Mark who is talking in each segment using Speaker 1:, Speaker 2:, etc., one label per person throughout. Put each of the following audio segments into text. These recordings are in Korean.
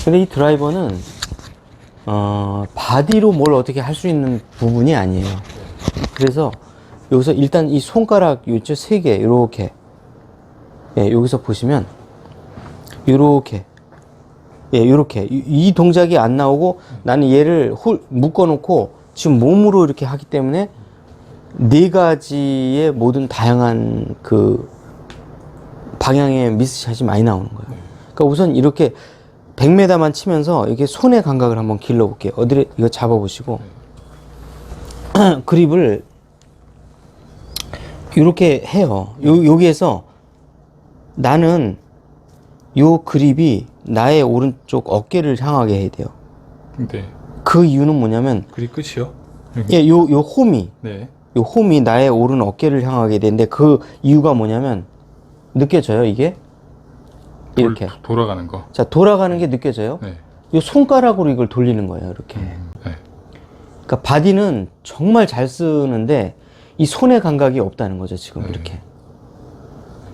Speaker 1: 근데 이 드라이버는 바디로 뭘 어떻게 할 수 있는 부분이 아니에요. 그래서 여기서 일단 이 손가락 요쪽 3개 이렇게, 예, 여기서 보시면 요렇게, 예, 요렇게 이 동작이 안 나오고 나는 얘를 묶어 놓고 지금 몸으로 이렇게 하기 때문에 4가지의 모든 다양한 그 방향의 미스샷이 많이 나오는 거예요. 그러니까 우선 이렇게 100m만 치면서 이렇게 손의 감각을 한번 길러 볼게요. 어디를 이거 잡아 보시고 그립을 이렇게 해요. 여기에서 나는 요 그립이 나의 오른쪽 어깨를 향하게 해야 돼요.
Speaker 2: 네.
Speaker 1: 그 이유는 뭐냐면
Speaker 2: 그립 끝이요?
Speaker 1: 예, 요 홈이
Speaker 2: 네.
Speaker 1: 요 홈이 나의 오른 어깨를 향하게 되는데 그 이유가 뭐냐면 느껴져요, 이게? 이렇게.
Speaker 2: 돌아가는 거.
Speaker 1: 자, 돌아가는 게 느껴져요?
Speaker 2: 네.
Speaker 1: 요 손가락으로 이걸 돌리는 거예요, 이렇게.
Speaker 2: 네.
Speaker 1: 그러니까 바디는 정말 잘 쓰는데 이 손의 감각이 없다는 거죠, 지금 이렇게.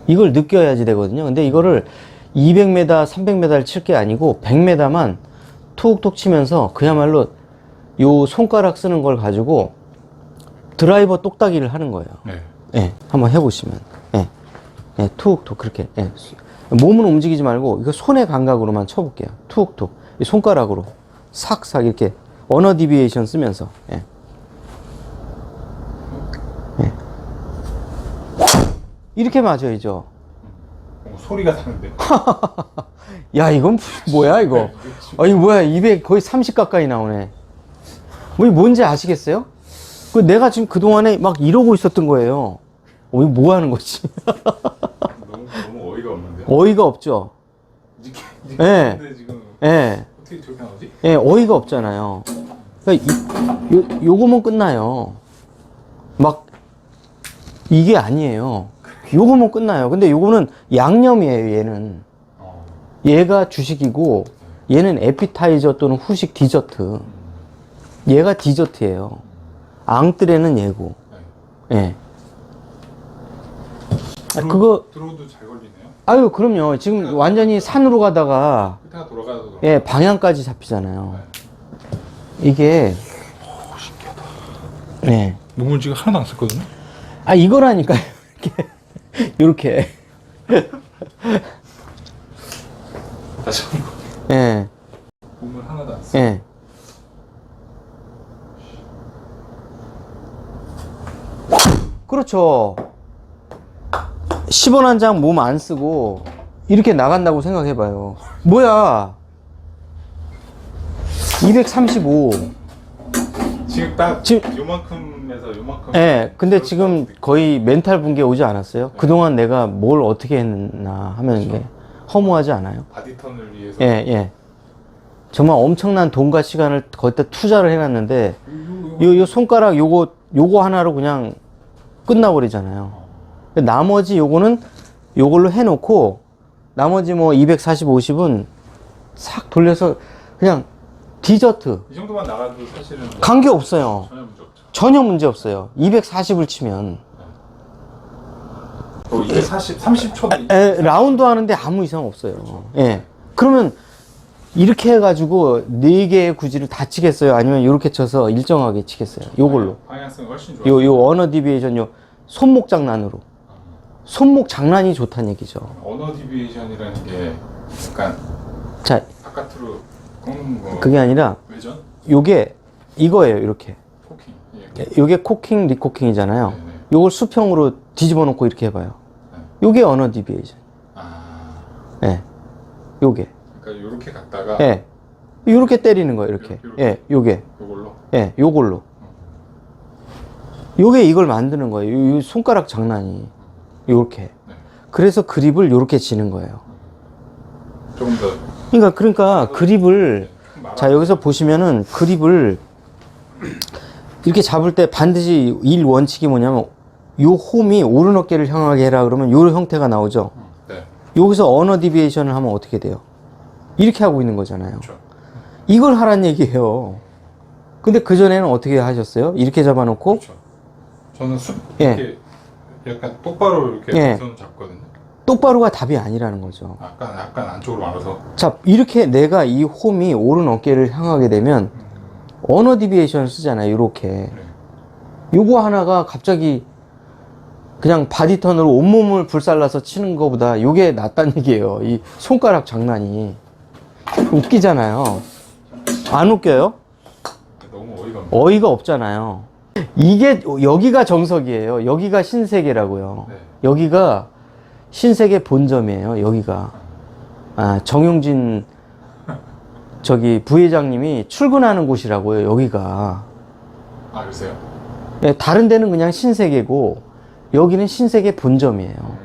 Speaker 1: 이걸 느껴야지 되거든요. 근데 이거를 200m, 300m를 칠 게 아니고 100m만 툭툭 치면서 그야말로 요 손가락 쓰는 걸 가지고 드라이버 똑딱이를 하는 거예요.
Speaker 2: 네.
Speaker 1: 예, 한번 해보시면. 예, 예, 툭툭 그렇게. 예. 몸은 움직이지 말고 이거 손의 감각으로만 쳐볼게요. 툭툭. 이 손가락으로 싹싹 이렇게 언어 디비에이션 쓰면서. 예. 예. 이렇게 맞아야죠.
Speaker 2: 소리가 다른데.
Speaker 1: 야, 이건 뭐야 이거? 이거 뭐야? 200 거의 30 가까이 나오네. 뭐 이게 뭔지 아시겠어요? 그 내가 지금 그 동안에 막 이러고 있었던 거예요. 이거 뭐 하는 거지?
Speaker 2: 너무 어이가 없는데요?
Speaker 1: 어이가 없죠. 예.
Speaker 2: 지금
Speaker 1: 예.
Speaker 2: 어떻게 저렇게 나오지?
Speaker 1: 예, 어이가 없잖아요. 그러니까 요거면 끝나요. 막 이게 아니에요. 요거면 끝나요. 근데 요거는 양념이에요, 얘는. 얘가 주식이고 얘는 에피타이저 또는 후식 디저트. 얘가 디저트예요. 앙뜨레는 얘고. 예.
Speaker 2: 드로우도 잘 걸리네요.
Speaker 1: 아유, 그럼요. 지금 완전히 산으로 가다가
Speaker 2: 끝에가 돌아가서
Speaker 1: 예, 방향까지 잡히잖아요. 이게
Speaker 2: 신기하다.
Speaker 1: 예.
Speaker 2: 노물지가 하나도 안 썼거든요.
Speaker 1: 아, 이거라니까요. 이렇게.
Speaker 2: 다시 한번.
Speaker 1: 예.
Speaker 2: 몸을 하나도 안 써.
Speaker 1: 예. 그렇죠. 10원 한 장 몸 안 쓰고 이렇게 나간다고 생각해봐요. 뭐야? 235.
Speaker 2: 지금 딱
Speaker 1: 지금-
Speaker 2: 요만큼에서 요만큼.
Speaker 1: 예. 근데 지금 거의 멘탈 붕괴 오지 않았어요? 그동안 내가 뭘 어떻게 했나 하면 이게 허무하지 않아요?
Speaker 2: 바디턴을 위해서.
Speaker 1: 예, 예. 정말 엄청난 돈과 시간을 거기다 투자를 해놨는데 요 손가락 요거 하나로 그냥 끝나버리잖아요. 나머지 요거는 요걸로 해놓고 나머지 뭐 240, 50은 싹 돌려서 그냥 디저트.
Speaker 2: 이 정도만 나가도 사실은 뭐
Speaker 1: 관계 없어요.
Speaker 2: 전혀 문제 없죠.
Speaker 1: 전혀 문제 없어요. 240을 치면.
Speaker 2: 240, 30초.
Speaker 1: 라운드 하는데 아무 이상 없어요. 예. 그러면 이렇게 해가지고 4개의 구질을 다 치겠어요? 아니면 이렇게 쳐서 일정하게 치겠어요? 요걸로.
Speaker 2: 방향성이 훨씬 좋아요.
Speaker 1: 요 언어 디비에이션 손목 장난으로. 손목 장난이 좋다는 얘기죠.
Speaker 2: 언어 디비에이션이라는 게 약간
Speaker 1: 자,
Speaker 2: 바깥으로 꺾는 거.
Speaker 1: 그게 아니라
Speaker 2: 외전?
Speaker 1: 요게 이거예요, 이렇게.
Speaker 2: 코킹.
Speaker 1: 요게 코킹, 리코킹이잖아요.
Speaker 2: 네네.
Speaker 1: 요걸 수평으로 뒤집어 놓고 이렇게 해봐요. 요게 언어 디비에이션.
Speaker 2: 아,
Speaker 1: 예. 요게.
Speaker 2: 그러니까 요렇게 갔다가
Speaker 1: 예. 요렇게 때리는 거예요, 이렇게.
Speaker 2: 요렇게.
Speaker 1: 예, 요게.
Speaker 2: 요걸로.
Speaker 1: 예, 요걸로. 요게 이걸 만드는 거예요. 요 손가락 장난이. 요렇게.
Speaker 2: 네.
Speaker 1: 그래서 그립을 요렇게 치는 거예요.
Speaker 2: 조금 더.
Speaker 1: 그러니까 그립을, 자, 여기서 보시면은 그립을 이렇게 잡을 때 반드시 일 원칙이 뭐냐면 요 홈이 오른 어깨를 향하게 해라 그러면 요 형태가 나오죠.
Speaker 2: 네.
Speaker 1: 여기서 언어 디비에이션을 하면 어떻게 돼요? 이렇게 하고 있는 거잖아요.
Speaker 2: 그렇죠.
Speaker 1: 이걸 하란 얘기예요. 근데 그전에는 어떻게 하셨어요? 이렇게 잡아놓고
Speaker 2: 그렇죠. 저는
Speaker 1: 예.
Speaker 2: 이렇게 약간 똑바로 이렇게
Speaker 1: 예.
Speaker 2: 손 잡거든요.
Speaker 1: 똑바로가 답이 아니라는 거죠.
Speaker 2: 약간 안쪽으로 말아서.
Speaker 1: 자, 이렇게 내가 이 홈이 오른 어깨를 향하게 되면 언어 디비에이션을 쓰잖아요. 이렇게.
Speaker 2: 네.
Speaker 1: 요거 하나가 갑자기 그냥 바디턴으로 온몸을 불살라서 치는 것보다 요게 낫다는 얘기예요. 이 손가락 장난이. 웃기잖아요. 안 웃겨요?
Speaker 2: 너무 어이가 없네.
Speaker 1: 어이가 없잖아요. 이게, 여기가 정석이에요. 여기가 신세계라고요.
Speaker 2: 네.
Speaker 1: 여기가 신세계 본점이에요. 여기가. 아, 정용진 저기 부회장님이 출근하는 곳이라고요. 여기가.
Speaker 2: 아, 글쎄요.
Speaker 1: 예, 다른 데는 그냥 신세계고 여기는 신세계 본점이에요.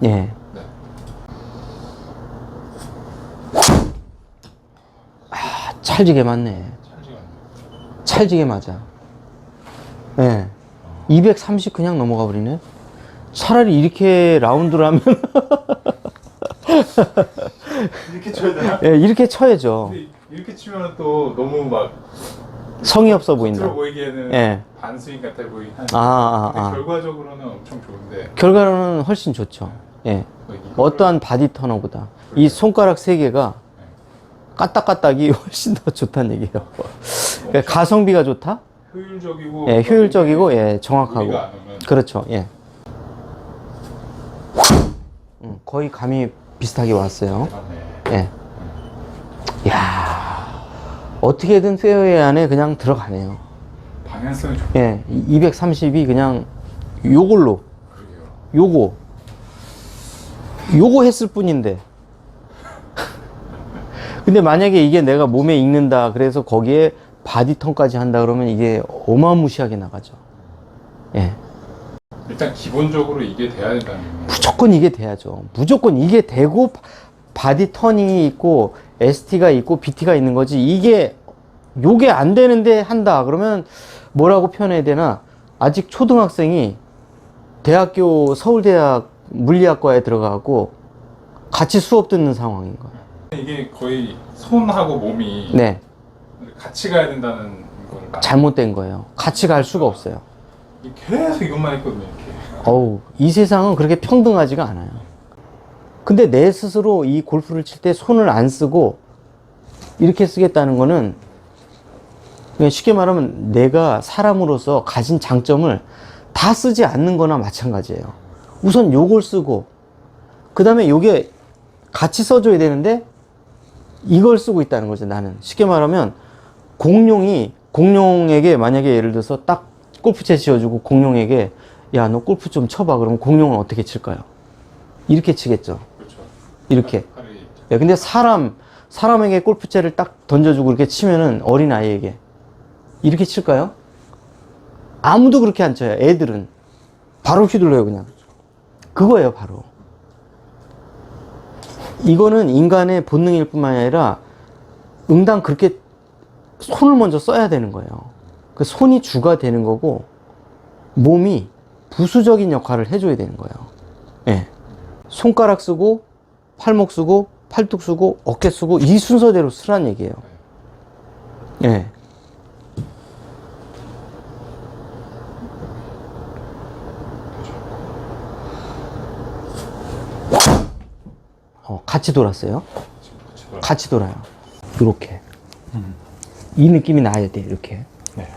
Speaker 1: 예.
Speaker 2: 네.
Speaker 1: 아, 찰지게 맞네.
Speaker 2: 찰지가 않네.
Speaker 1: 찰지게 맞아. 예. 230 그냥 넘어가 버리네. 차라리 이렇게 라운드를 하면
Speaker 2: 이렇게 쳐야 되나?
Speaker 1: 예, 이렇게 쳐야죠.
Speaker 2: 근데 이렇게 치면 또 너무 막
Speaker 1: 성의 없어 보인다.
Speaker 2: 겉으로 보이기에는
Speaker 1: 예.
Speaker 2: 반스윙 같아 보이긴 하는데
Speaker 1: 아.
Speaker 2: 결과적으로는 엄청 좋은데
Speaker 1: 결과로는 훨씬 좋죠. 예. 어떠한 바디 터너보다 이 손가락 세 개가 까딱까딱이 훨씬 더 좋다는 얘기예요. 그러니까 가성비가 좋다?
Speaker 2: 효율적이고
Speaker 1: 예, 효율적이고 예, 정확하고.
Speaker 2: 무리가 안 오면
Speaker 1: 그렇죠. 예. 거의 감이 비슷하게 왔어요.
Speaker 2: 맞네.
Speaker 1: 예. 야, 어떻게든 페어웨이 안에 그냥 들어가네요.
Speaker 2: 방향성이 좋
Speaker 1: 예, 230이 그냥 요걸로
Speaker 2: 그러게요.
Speaker 1: 요거 했을 뿐인데. 근데 만약에 이게 내가 몸에 익는다 그래서 거기에 바디턴까지 한다 그러면 이게 어마무시하게 나가죠. 예.
Speaker 2: 일단 기본적으로 이게 돼야 된다는 거예요.
Speaker 1: 무조건 이게 돼야죠. 무조건 이게 되고 바디턴이 있고 ST가 있고 BT가 있는 거지. 이게 요게 안 되는데 한다 그러면 뭐라고 표현해야 되나? 아직 초등학생이 대학교 서울대학 물리학과에 들어가고 같이 수업 듣는 상황인 거예요.
Speaker 2: 이게 거의 손하고 몸이
Speaker 1: 네.
Speaker 2: 같이 가야 된다는 걸
Speaker 1: 잘못된 거예요. 같이 갈 수가 없어요.
Speaker 2: 계속 이것만 했거든요. 이렇게.
Speaker 1: 어우, 이 세상은 그렇게 평등하지가 않아요. 근데 내 스스로 이 골프를 칠 때 손을 안 쓰고 이렇게 쓰겠다는 거는 그냥 쉽게 말하면 내가 사람으로서 가진 장점을 다 쓰지 않는 거나 마찬가지예요. 우선 요걸 쓰고 그 다음에 요게 같이 써줘야 되는데 이걸 쓰고 있다는 거죠. 나는 쉽게 말하면 공룡에게 만약에 예를 들어서 딱 골프채 지어주고 공룡에게 야, 너 골프 좀 쳐봐. 그러면 공룡은 어떻게 칠까요? 이렇게 치겠죠.
Speaker 2: 그렇죠.
Speaker 1: 이렇게.
Speaker 2: 팔이
Speaker 1: 예, 근데 사람에게 골프채를 딱 던져주고 이렇게 치면은 어린 아이에게 이렇게 칠까요? 아무도 그렇게 안 쳐요. 애들은 바로 휘둘러요, 그냥. 그거예요, 바로. 이거는 인간의 본능일 뿐만 아니라 응당 그렇게 손을 먼저 써야 되는 거예요. 그 손이 주가 되는 거고 몸이 부수적인 역할을 해줘야 되는 거예요. 예. 손가락 쓰고 팔목 쓰고 팔뚝 쓰고 어깨 쓰고 이 순서대로 쓰란 얘기예요. 예. 같이 돌았어요. 같이 돌아요. 이렇게. 이 느낌이 나야 돼. 이렇게.
Speaker 2: 네.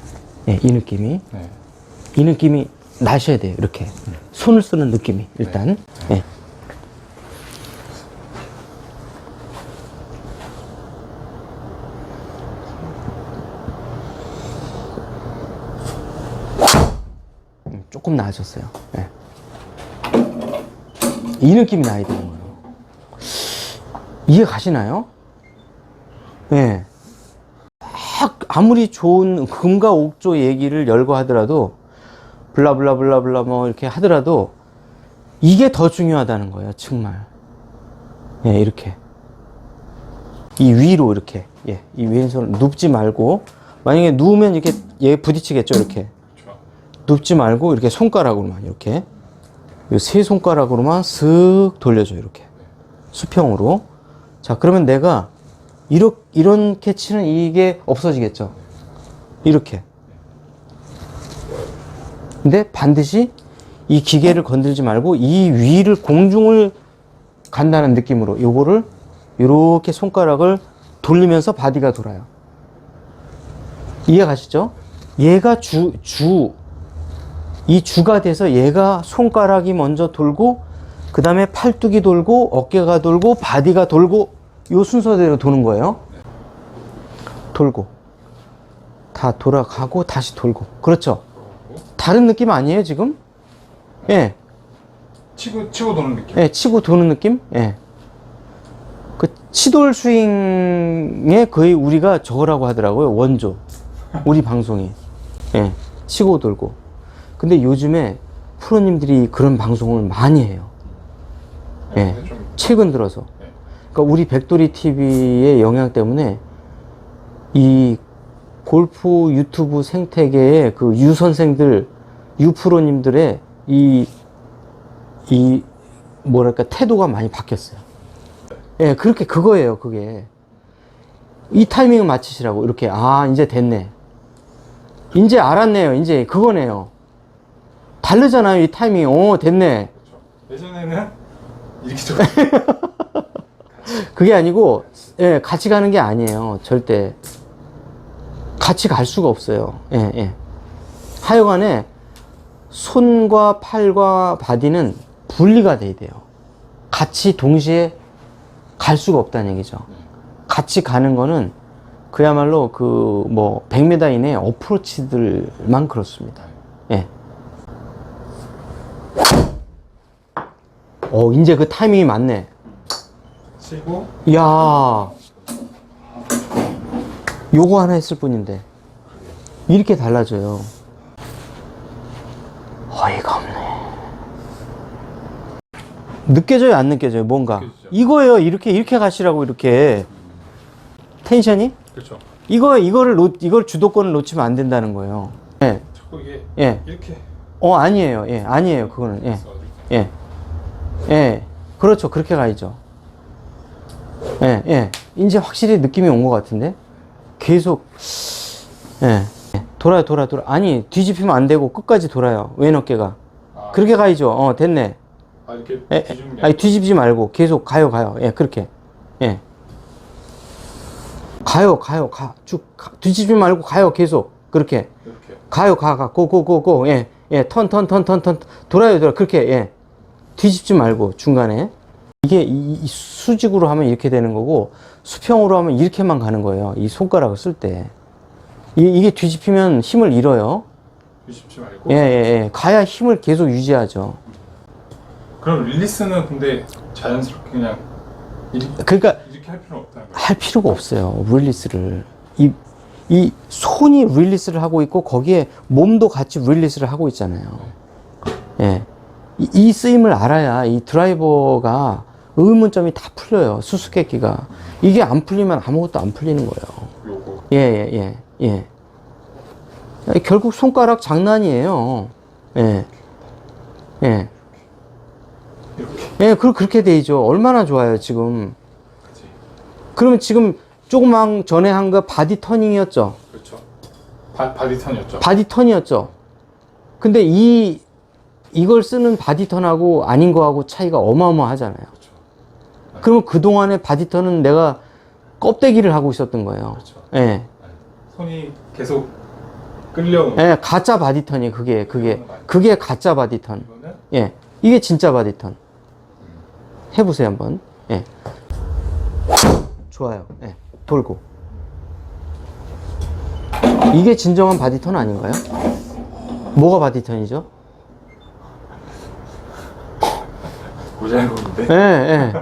Speaker 1: 예, 이 느낌이.
Speaker 2: 네.
Speaker 1: 이 느낌이 나셔야 돼요. 이렇게. 손을 쓰는 느낌이 일단. 예. 조금 나아졌어요. 예. 이 느낌이 나야 되는 거예요. 이해 가시나요? 예. 막 아무리 좋은 금과 옥조 얘기를 열거 하더라도 블라블라블라블라 뭐 이렇게 하더라도 이게 더 중요하다는 거예요. 정말. 예, 이렇게. 이 위로 이렇게. 예, 이 왼손을 눕지 말고 만약에 누우면 이렇게 얘 부딪히겠죠. 이렇게.
Speaker 2: 그렇죠.
Speaker 1: 눕지 말고 이렇게 손가락으로만 이렇게 이 세 손가락으로만 슥 돌려줘요. 이렇게 수평으로. 자, 그러면 내가 이런 캐치는 이게 없어지겠죠. 이렇게. 근데 반드시 이 기계를 건들지 말고 이 위를 공중을 간다는 느낌으로 요거를 이렇게 손가락을 돌리면서 바디가 돌아요. 이해 가시죠? 얘가 이 주가 돼서 얘가 손가락이 먼저 돌고 그 다음에 팔뚝이 돌고 어깨가 돌고 바디가 돌고 요 순서대로 도는 거예요. 돌고 다 돌아가고 다시 돌고. 그렇죠? 다른 느낌 아니에요 지금? 예.
Speaker 2: 치고 도는 느낌.
Speaker 1: 예, 치고 도는 느낌? 예. 그 치돌 스윙에 거의 우리가 저거라고 하더라고요. 원조. 우리 방송이. 예. 치고 돌고. 근데 요즘에 프로님들이 그런 방송을 많이 해요. 예.
Speaker 2: 근데 좀
Speaker 1: 최근 들어서.
Speaker 2: 네.
Speaker 1: 그러니까 우리 백돌이 TV의 영향 때문에 이 골프 유튜브 생태계의 그 유 선생들, 유 프로님들의 이 뭐랄까 태도가 많이 바뀌었어요. 예, 그렇게 그거예요, 그게. 이 타이밍을 맞추시라고 이렇게. 아, 이제 됐네. 이제 알았네요. 이제 그거네요. 다르잖아요, 이 타이밍. 오, 됐네.
Speaker 2: 그렇죠. 예전에는 이렇게 좀
Speaker 1: 그게 아니고, 예, 같이 가는 게 아니에요. 절대. 같이 갈 수가 없어요. 예, 예. 하여간에 손과 팔과 바디는 분리가 돼야 돼요. 같이 동시에 갈 수가 없다는 얘기죠. 같이 가는 거는 그야말로 그 뭐 100m 이내 어프로치들만 그렇습니다. 예. 이제 그 타이밍이 맞네.
Speaker 2: 치고
Speaker 1: 이야. 요거 하나 했을 뿐인데. 이렇게 달라져요. 어이가 없네. 느껴져요, 안 느껴져요? 뭔가.
Speaker 2: 느껴지죠.
Speaker 1: 이거예요. 이렇게 가시라고, 이렇게. 텐션이?
Speaker 2: 그렇죠.
Speaker 1: 이걸 주도권을 놓치면 안 된다는 거예요. 예.
Speaker 2: 자꾸 이게
Speaker 1: 예.
Speaker 2: 이렇게
Speaker 1: 아니에요. 예. 아니에요. 그거는. 예.
Speaker 2: 있어가지고.
Speaker 1: 예. 예. 그렇죠. 그렇게 가야죠. 예. 예. 이제 확실히 느낌이 온 것 같은데? 계속, 예. 돌아요. 아니, 뒤집히면 안 되고 끝까지 돌아요. 왼 어깨가.
Speaker 2: 아,
Speaker 1: 그렇게 가야죠. 됐네.
Speaker 2: 아 이렇게
Speaker 1: 예.
Speaker 2: 뒤집는 게
Speaker 1: 아니, 뒤집지 말고 계속 가요. 예. 그렇게. 예. 가요. 뒤집지 말고 가요. 계속. 그렇게.
Speaker 2: 이렇게
Speaker 1: 가요. 고. 예. 턴. 돌아요. 그렇게. 예. 뒤집지 말고, 중간에. 이게 이 수직으로 하면 이렇게 되는 거고, 수평으로 하면 이렇게만 가는 거예요. 이 손가락을 쓸 때. 이게 뒤집히면 힘을 잃어요.
Speaker 2: 뒤집지 말고.
Speaker 1: 예. 가야 힘을 계속 유지하죠.
Speaker 2: 그럼 릴리스는 근데 자연스럽게 그냥
Speaker 1: 그러니까,
Speaker 2: 이렇게 할 필요는 없다는 거예요.
Speaker 1: 할 필요가 없어요. 릴리스를. 이 손이 릴리스를 하고 있고, 거기에 몸도 같이 릴리스를 하고 있잖아요. 예. 이 쓰임을 알아야 이 드라이버가 의문점이 다 풀려요. 수수께끼가. 이게 안 풀리면 아무것도 안 풀리는 거예요.
Speaker 2: 요거
Speaker 1: 예. 결국 손가락 장난이에요. 예.
Speaker 2: 이렇게
Speaker 1: 그렇게 되죠. 얼마나 좋아요, 지금.
Speaker 2: 그치.
Speaker 1: 그러면 지금 조그만 전에 한 거 바디 터닝이었죠.
Speaker 2: 그렇죠. 바디 턴이었죠.
Speaker 1: 바디 턴이었죠. 근데 이걸 쓰는 바디 턴하고 아닌 거하고 차이가 어마어마하잖아요.
Speaker 2: 그렇죠.
Speaker 1: 그러면 그동안의 바디 턴은 내가 껍데기를 하고 있었던 거예요.
Speaker 2: 그렇죠.
Speaker 1: 예.
Speaker 2: 손이 계속 끌려오는.
Speaker 1: 예, 가짜 바디 턴이 그게 가짜 바디 턴.
Speaker 2: 이거는
Speaker 1: 예. 이게 진짜 바디 턴. 해보세요, 한번. 예. 좋아요. 예. 돌고. 이게 진정한 바디 턴 아닌가요? 뭐가 바디 턴이죠?
Speaker 2: 모자이크인데.
Speaker 1: 예.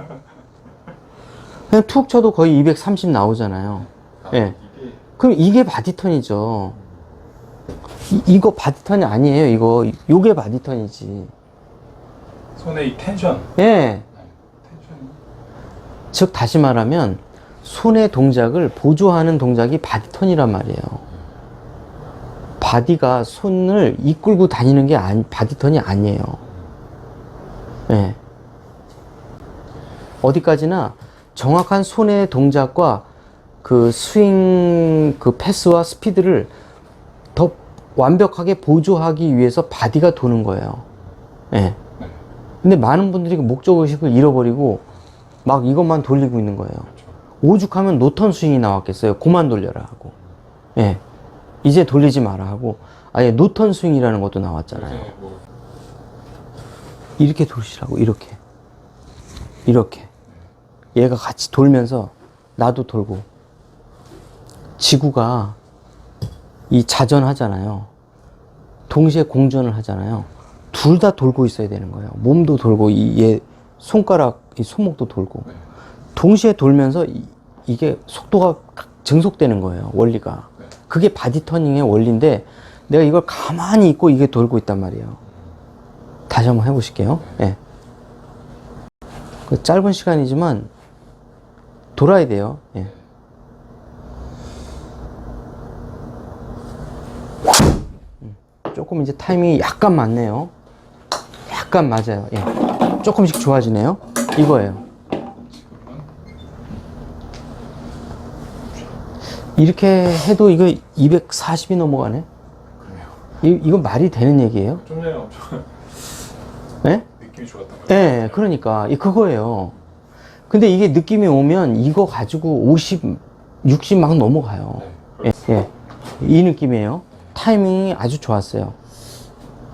Speaker 1: 그냥 툭 쳐도 거의 230 나오잖아요. 예.
Speaker 2: 이게
Speaker 1: 그럼 이게 바디 턴이죠. 이거 바디 턴이 아니에요, 요게 바디 턴이지.
Speaker 2: 손의 이 텐션.
Speaker 1: 예.
Speaker 2: 텐션이.
Speaker 1: 즉, 다시 말하면, 손의 동작을 보조하는 동작이 바디 턴이란 말이에요. 바디가 손을 이끌고 다니는 게 바디 턴이 아니에요. 예. 어디까지나 정확한 손의 동작과 그 스윙, 그 패스와 스피드를 더 완벽하게 보조하기 위해서 바디가 도는 거예요. 예. 근데 많은 분들이 그 목적의식을 잃어버리고 막 이것만 돌리고 있는 거예요.
Speaker 2: 그렇죠.
Speaker 1: 오죽하면 노턴 스윙이 나왔겠어요. 그만 돌려라 하고. 예. 이제 돌리지 마라 하고. 아예 노턴 스윙이라는 것도 나왔잖아요.
Speaker 2: 요새 뭐
Speaker 1: 이렇게 돌시라고. 이렇게. 이렇게. 얘가 같이 돌면서 나도 돌고. 지구가 이 자전하잖아요. 동시에 공전을 하잖아요. 둘 다 돌고 있어야 되는 거예요. 몸도 돌고 얘 손가락, 이 손목도 돌고.
Speaker 2: 네.
Speaker 1: 동시에 돌면서 이게 속도가 증속되는 거예요. 원리가.
Speaker 2: 네.
Speaker 1: 그게 바디 터닝의 원리인데 내가 이걸 가만히 있고 이게 돌고 있단 말이에요. 다시 한번 해보실게요. 예. 그 짧은 시간이지만 돌아야 돼요. 예. 조금 이제 타이밍이 약간 맞네요. 약간 맞아요. 예. 조금씩 좋아지네요. 이거예요. 이렇게 해도 이거 240이 넘어가네.
Speaker 2: 그래요.
Speaker 1: 이거 말이 되는 얘기예요?
Speaker 2: 좀 전에 엄청
Speaker 1: 예?
Speaker 2: 느낌이 좋았던 거예요.
Speaker 1: 예, 그러니까 그거예요. 근데 이게 느낌이 오면 이거 가지고 50, 60 막 넘어가요.
Speaker 2: 네.
Speaker 1: 예, 예. 이 느낌이에요. 타이밍이 아주 좋았어요.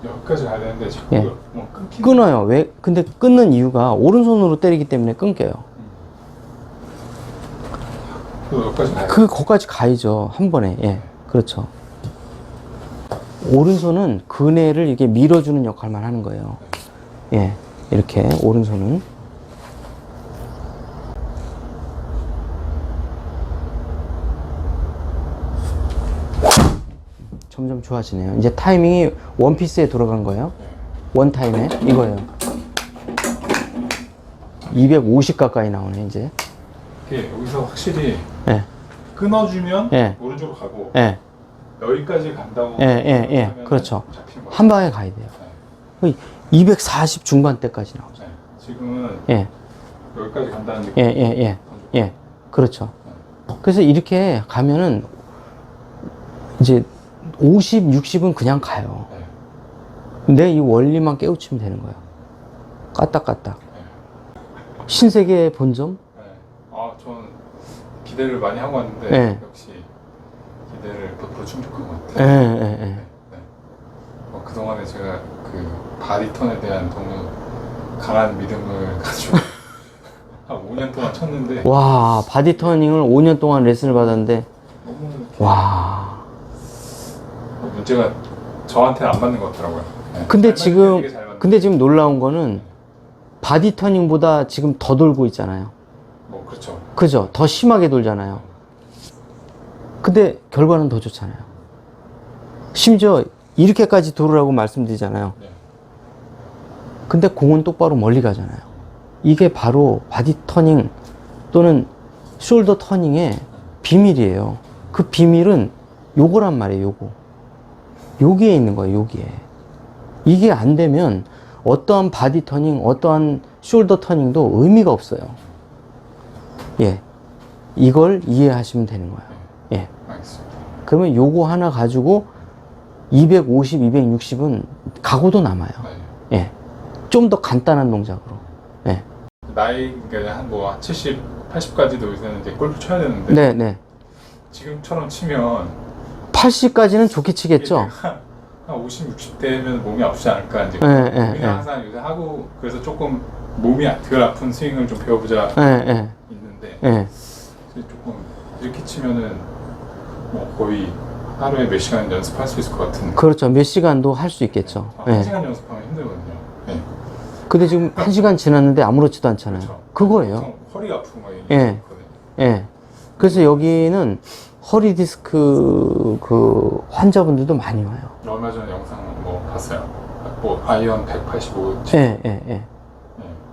Speaker 2: 여기까지 가야 되는데 자꾸
Speaker 1: 예.
Speaker 2: 뭐 끊기는.
Speaker 1: 끊어요. 왜? 근데 끊는 이유가 오른손으로 때리기 때문에 끊겨요.
Speaker 2: 또 여기까지 가야
Speaker 1: 거기까지 가야죠. 한 번에. 예. 그렇죠. 오른손은 그네를 이렇게 밀어주는 역할만 하는 거예요. 예. 이렇게 오른손은. 점점 좋아지네요. 이제 타이밍이 원피스에 들어간 거예요. 원타임에. 이거예요. 250 가까이 나오네, 이제.
Speaker 2: 이게 여기서 확실히
Speaker 1: 예.
Speaker 2: 끊어주면
Speaker 1: 예.
Speaker 2: 오른쪽으로 가고
Speaker 1: 예.
Speaker 2: 여기까지 간다고
Speaker 1: 예.
Speaker 2: 하면은
Speaker 1: 그렇죠.
Speaker 2: 잡히는 거예요.
Speaker 1: 한 방에 가야 돼요.
Speaker 2: 네.
Speaker 1: 240 중반대까지 나오죠.
Speaker 2: 네. 지금은
Speaker 1: 예.
Speaker 2: 여기까지 간다는 느낌.
Speaker 1: 예. 그렇죠. 그래서 이렇게 가면은 이제 50, 60은 그냥 가요.
Speaker 2: 네.
Speaker 1: 근데 이 원리만 깨우치면 되는 거예요. 까딱까딱. 신세계의 본점?
Speaker 2: 네. 아, 저는 기대를 많이 하고 왔는데
Speaker 1: 네.
Speaker 2: 역시 기대를 100% 충족한 것
Speaker 1: 예,
Speaker 2: 같아요.
Speaker 1: 예, 예.
Speaker 2: 네. 그동안에 제가 그 바디턴에 대한 너무 강한 믿음을 가지고 한 5년 동안 쳤는데
Speaker 1: 와, 바디 터닝을 5년 동안 레슨을 받았는데,
Speaker 2: 너무 이렇게
Speaker 1: 와.
Speaker 2: 문제가 저한테는 안 맞는 것 같더라고요. 네.
Speaker 1: 근데
Speaker 2: 잘 맞는데
Speaker 1: 지금,
Speaker 2: 되게 잘 맞는데.
Speaker 1: 근데 지금 놀라운 거는 바디 터닝보다 지금 더 돌고 있잖아요.
Speaker 2: 뭐 그렇죠.
Speaker 1: 그죠? 더 심하게 돌잖아요. 근데 결과는 더 좋잖아요. 심지어 이렇게까지 돌으라고 말씀드리잖아요.
Speaker 2: 네.
Speaker 1: 근데 공은 똑바로 멀리 가잖아요. 이게 바로 바디 터닝 또는 숄더 터닝의 비밀이에요. 그 비밀은 요거란 말이에요, 요거. 여기에 있는 거예요, 여기에. 이게 안 되면 어떠한 바디 터닝, 어떠한 숄더 터닝도 의미가 없어요. 예. 이걸 이해하시면 되는 거예요. 예.
Speaker 2: 알겠습니다.
Speaker 1: 그러면 요거 하나 가지고 250, 260은 각오도 남아요.
Speaker 2: 네.
Speaker 1: 예. 좀 더 간단한 동작으로. 예.
Speaker 2: 나이가 한 70, 80까지도 요새는 이제 골프 쳐야 되는데
Speaker 1: 네.
Speaker 2: 지금처럼 치면
Speaker 1: 80까지는 좋게 치겠죠?
Speaker 2: 한 50, 60대면 몸이 아프지 않을까 이제
Speaker 1: 예.
Speaker 2: 우리는 항상 요새 하고 그래서 조금 몸이 덜 아픈 스윙을 좀 배워보자
Speaker 1: 예.
Speaker 2: 있는데
Speaker 1: 예.
Speaker 2: 조금 이렇게 치면은 뭐 거의 하루에 몇 시간 연습할 수 있을 것 같은.
Speaker 1: 그렇죠. 몇 시간도 할 수 있겠죠.
Speaker 2: 한
Speaker 1: 예.
Speaker 2: 시간 연습하면 힘들거든요. 네.
Speaker 1: 근데 지금 1시간 지났는데 아무렇지도 않잖아요.
Speaker 2: 그렇죠.
Speaker 1: 그거예요.
Speaker 2: 보통 허리가 아프고 막
Speaker 1: 예.
Speaker 2: 이렇게 있거든요.
Speaker 1: 예. 그래서 여기는 허리 디스크 그 환자분들도 많이 와요.
Speaker 2: 얼마 전에 영상 뭐 봤어요. 뭐 아이언 185.
Speaker 1: 예.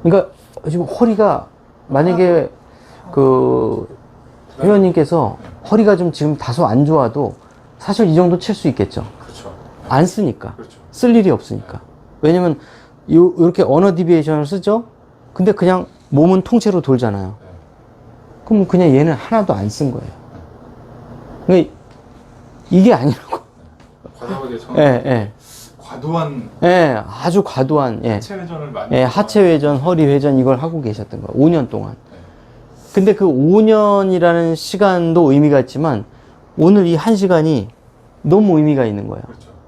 Speaker 1: 그러니까 지금 허리가 만약에 그 회원님께서 허리가 좀 지금 다소 안 좋아도 사실 이 정도 칠 수 있겠죠.
Speaker 2: 그렇죠.
Speaker 1: 안 쓰니까.
Speaker 2: 그렇죠.
Speaker 1: 쓸 일이 없으니까. 왜냐면 이렇게 언어 디비에이션을 쓰죠. 근데 그냥 몸은 통째로 돌잖아요.
Speaker 2: 네.
Speaker 1: 그럼 그냥 얘는 하나도 안 쓴 거예요. 그러니까 이게 아니라고.
Speaker 2: 과도하게 저는
Speaker 1: 예.
Speaker 2: 과도한
Speaker 1: 아주 과도한
Speaker 2: 하체 회전을 많이
Speaker 1: 하체 회전, 허리 회전 이걸 하고 계셨던 거예요. 5년 동안.
Speaker 2: 네.
Speaker 1: 근데 그 5년이라는 시간도 의미가 있지만 오늘 이 1시간이 너무 의미가 있는 거예요.
Speaker 2: 그렇죠.